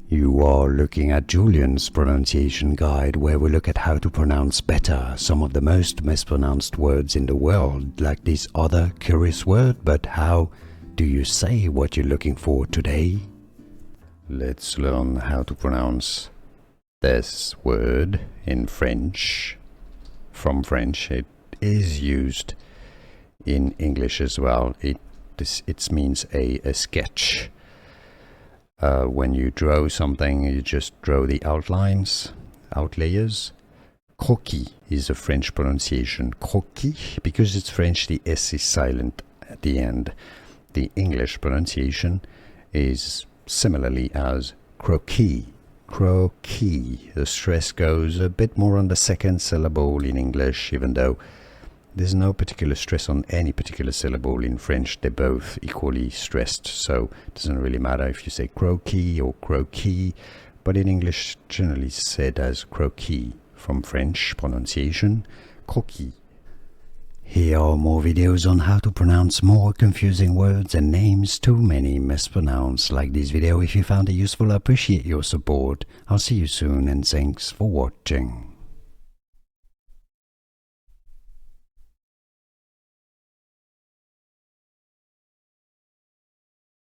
You are looking at Julian's pronunciation guide, where we look at how to pronounce better some of the most mispronounced words in the world, like this other curious word. But how do you say what you're looking for today? Let's learn how to pronounce this word in French. From French, it is used in English as well. It means a sketch. When you draw something, you just draw the outlines, outlayers. Croquis is a French pronunciation. Croquis, because it's French, the S is silent at the end. The English pronunciation is similarly as croquis. Croquis. The stress goes a bit more on the second syllable in English, even though there's no particular stress on any particular syllable in French. They're both equally stressed, so it doesn't really matter if you say croquis or croquis, but in English generally said as croquis. From French pronunciation, croquis. Here are more videos on how to pronounce more confusing words and names too many mispronounced. Like this video if you found it useful. I appreciate your support. I'll see you soon and thanks for watching.